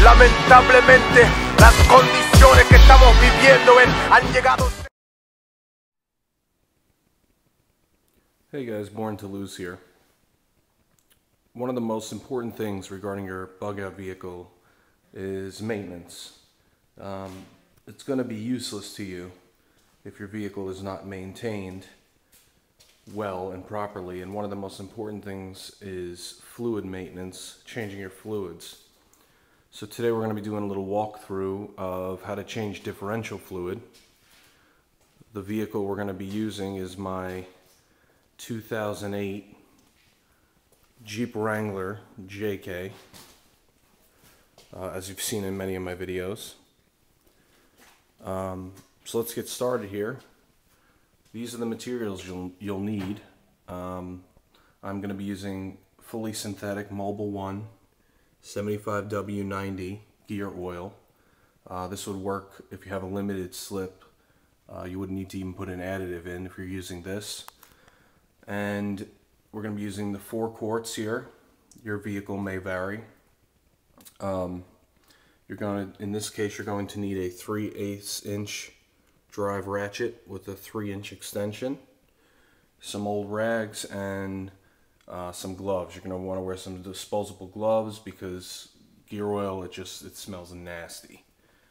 Lamentablemente, las condiciones que estamos viviendo han llegado. Hey guys, Born to Lose here. One of the most important things regarding your bug-out vehicle is maintenance. It's going to be useless to you if your vehicle is not maintained well and properly, and one of the most important things is fluid maintenance, changing your fluids. So today we're going to be doing a little walkthrough of how to change differential fluid. The vehicle we're going to be using is my 2008 Jeep Wrangler JK, as you've seen in many of my videos. So let's get started here. These are the materials you'll need. I'm going to be using fully synthetic Mobil 1 75W90 gear oil. This would work if you have a limited slip. You wouldn't need to even put an additive in if you're using this. And we're going to be using the 4 quarts here. Your vehicle may vary. In this case, you're going to need a 3/8 inch Drive Ratchet with a 3-inch extension, some old rags, and some gloves. You're going to want to wear some disposable gloves because gear oil, it smells nasty.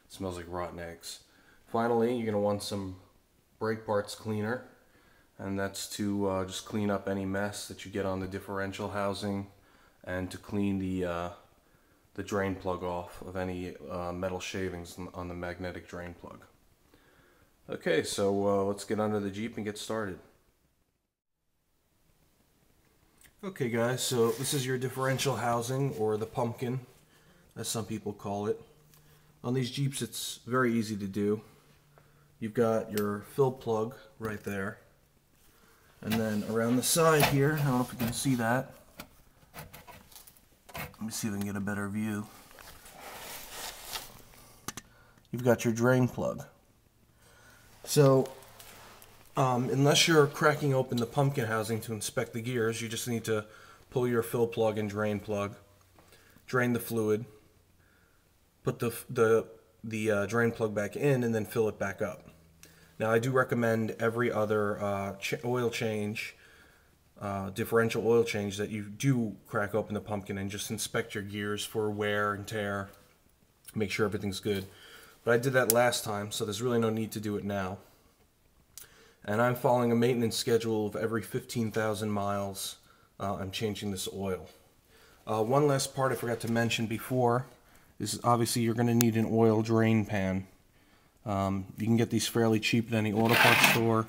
It smells like rotten eggs. Finally, you're going to want some brake parts cleaner, and that's to just clean up any mess that you get on the differential housing and to clean the drain plug off of any metal shavings on the magnetic drain plug. Okay, so let's get under the Jeep and get started. Okay guys, so this is your differential housing, or the pumpkin, as some people call it. On these Jeeps it's very easy to do. You've got your fill plug right there. And then around the side here, I don't know if you can see that. Let me see if I can get a better view. You've got your drain plug. So, unless you're cracking open the pumpkin housing to inspect the gears, you just need to pull your fill plug and drain plug, drain the fluid, put the drain plug back in, and then fill it back up. Now, I do recommend every other oil change, differential oil change, that you do crack open the pumpkin and just inspect your gears for wear and tear, make sure everything's good. But I did that last time, so there's really no need to do it now. And I'm following a maintenance schedule of every 15,000 miles. I'm changing this oil. One last part I forgot to mention before is obviously you're going to need an oil drain pan. You can get these fairly cheap at any auto parts store.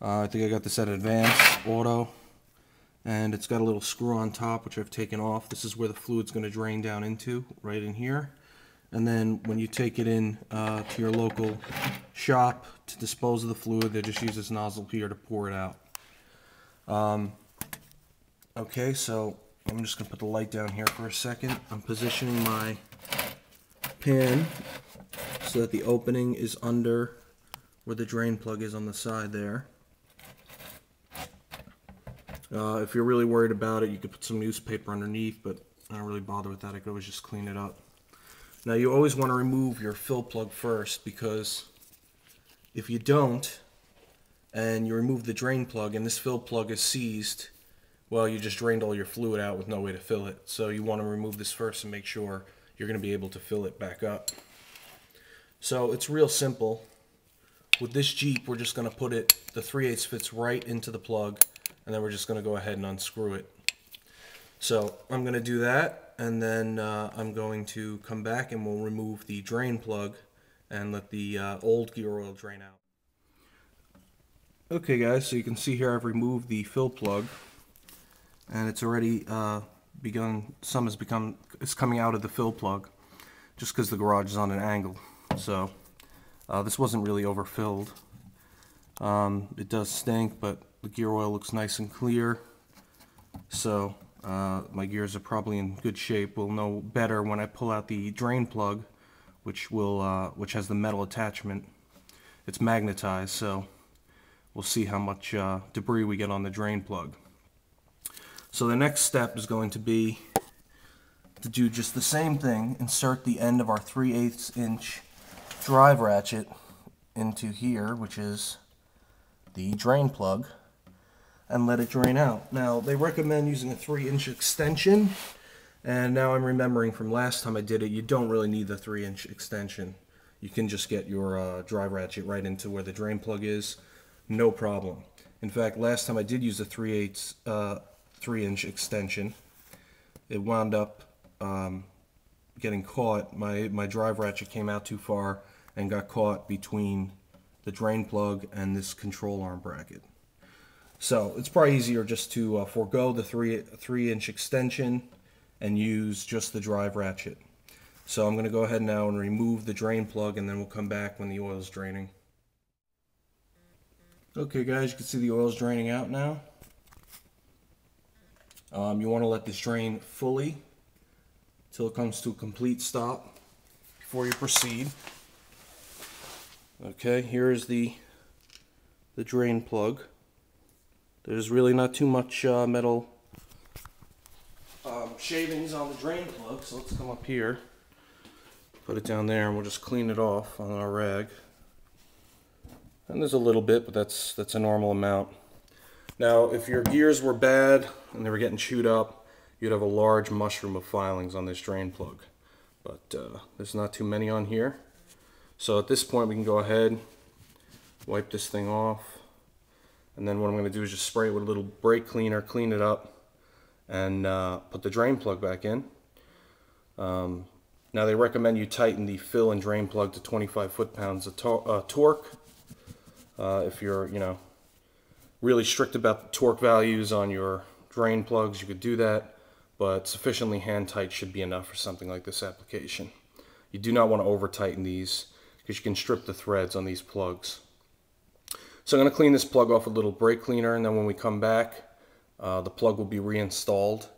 I think I got this at Advance Auto. And it's got a little screw on top, which I've taken off. This is where the fluid's going to drain down into, right in here. And then when you take it in to your local shop to dispose of the fluid, they just use this nozzle here to pour it out. Okay, so I'm just going to put the light down here for a second. I'm positioning my pan so that the opening is under where the drain plug is on the side there. If you're really worried about it, you could put some newspaper underneath, but I don't really bother with that. I could always just clean it up. Now, you always want to remove your fill plug first, because if you don't, and you remove the drain plug and this fill plug is seized, well, you just drained all your fluid out with no way to fill it. So you want to remove this first and make sure you're going to be able to fill it back up. So it's real simple. With this Jeep, we're just going to put it, the 3/8 fits right into the plug, and then we're just going to go ahead and unscrew it. So I'm going to do that. And then I'm going to come back and we'll remove the drain plug and let the old gear oil drain out. Okay guys, so you can see here I've removed the fill plug, and it's already begun, it's coming out of the fill plug just because the garage is on an angle. So this wasn't really overfilled. It does stink, but the gear oil looks nice and clear. So my gears are probably in good shape. We'll know better when I pull out the drain plug, which has the metal attachment. It's magnetized, so we'll see how much debris we get on the drain plug. So the next step is going to be to do just the same thing. Insert the end of our 3/8 inch drive ratchet into here, which is the drain plug, and let it drain out. Now, they recommend using a 3-inch extension, and now I'm remembering from last time I did it, you don't really need the 3-inch extension. You can just get your drive ratchet right into where the drain plug is, no problem. In fact, last time I did use a 3/8 extension, it wound up getting caught. My drive ratchet came out too far and got caught between the drain plug and this control arm bracket. So it's probably easier just to forego the 3-inch extension and use just the drive ratchet. So I'm going to go ahead now and remove the drain plug, and then we'll come back when the oil is draining. Okay guys, you can see the oil's draining out now. You want to let this drain fully till it comes to a complete stop before you proceed. Okay, here's the drain plug. There's really not too much metal shavings on the drain plug, so let's come up here, put it down there, and we'll just clean it off on our rag. And there's a little bit, but that's a normal amount. Now, if your gears were bad and they were getting chewed up, you'd have a large mushroom of filings on this drain plug. But there's not too many on here. So at this point, we can go ahead, wipe this thing off, and then what I'm going to do is just spray it with a little brake cleaner, clean it up, and put the drain plug back in. Now they recommend you tighten the fill and drain plug to 25 foot-pounds of torque. If you're, really strict about the torque values on your drain plugs, you could do that, but sufficiently hand tight should be enough for something like this application. You do not want to over tighten these, because you can strip the threads on these plugs. So I'm going to clean this plug off with a little brake cleaner, and then when we come back, the plug will be reinstalled.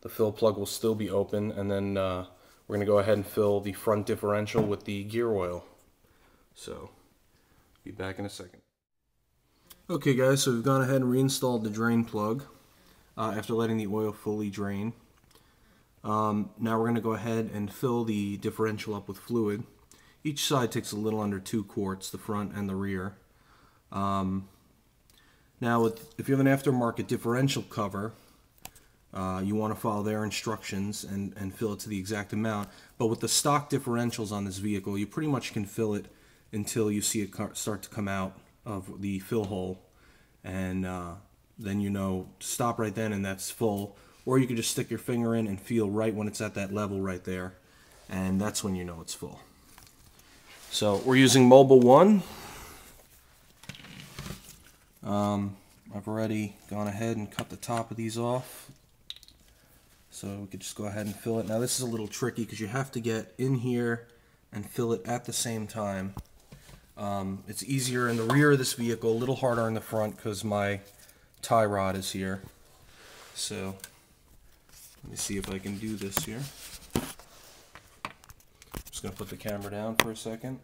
The fill plug will still be open, and then we're going to go ahead and fill the front differential with the gear oil. So, be back in a second. Okay guys, so we've gone ahead and reinstalled the drain plug after letting the oil fully drain. Now we're going to go ahead and fill the differential up with fluid. Each side takes a little under 2 quarts, the front and the rear. Now, if you have an aftermarket differential cover, you want to follow their instructions and fill it to the exact amount. But with the stock differentials on this vehicle, you pretty much can fill it until you see it start to come out of the fill hole. And then you know, stop right then and that's full. Or you can just stick your finger in and feel right when it's at that level right there. And that's when you know it's full. So we're using Mobile 1. I've already gone ahead and cut the top of these off. So we could just go ahead and fill it. Now this is a little tricky because you have to get in here and fill it at the same time. It's easier in the rear of this vehicle, a little harder in the front because my tie rod is here. So let me see if I can do this here. I'm just going to put the camera down for a second.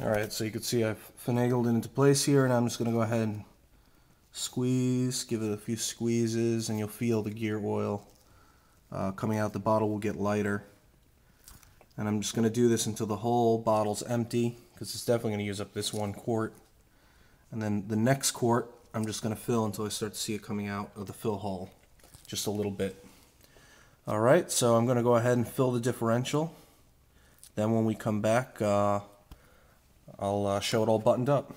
Alright, so you can see I've finagled it into place here, and I'm just going to go ahead and squeeze, give it a few squeezes, and you'll feel the gear oil coming out. The bottle will get lighter. And I'm just going to do this until the whole bottle's empty, because it's definitely going to use up this 1 quart. And then the next quart, I'm just going to fill until I start to see it coming out of the fill hole, just a little bit. Alright, so I'm going to go ahead and fill the differential. Then when we come back, I'll show it all buttoned up.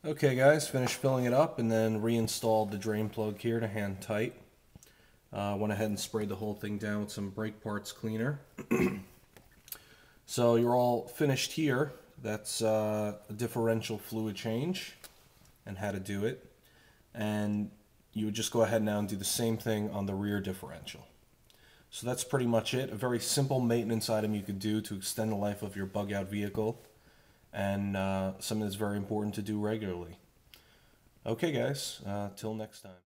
Okay guys, finished filling it up and then reinstalled the drain plug here to hand tight. Went ahead and sprayed the whole thing down with some brake parts cleaner. So you're all finished here. That's a differential fluid change and how to do it. And you would just go ahead now and do the same thing on the rear differential. So that's pretty much it. A very simple maintenance item you could do to extend the life of your bug-out vehicle, and something that's very important to do regularly. Okay guys, till next time.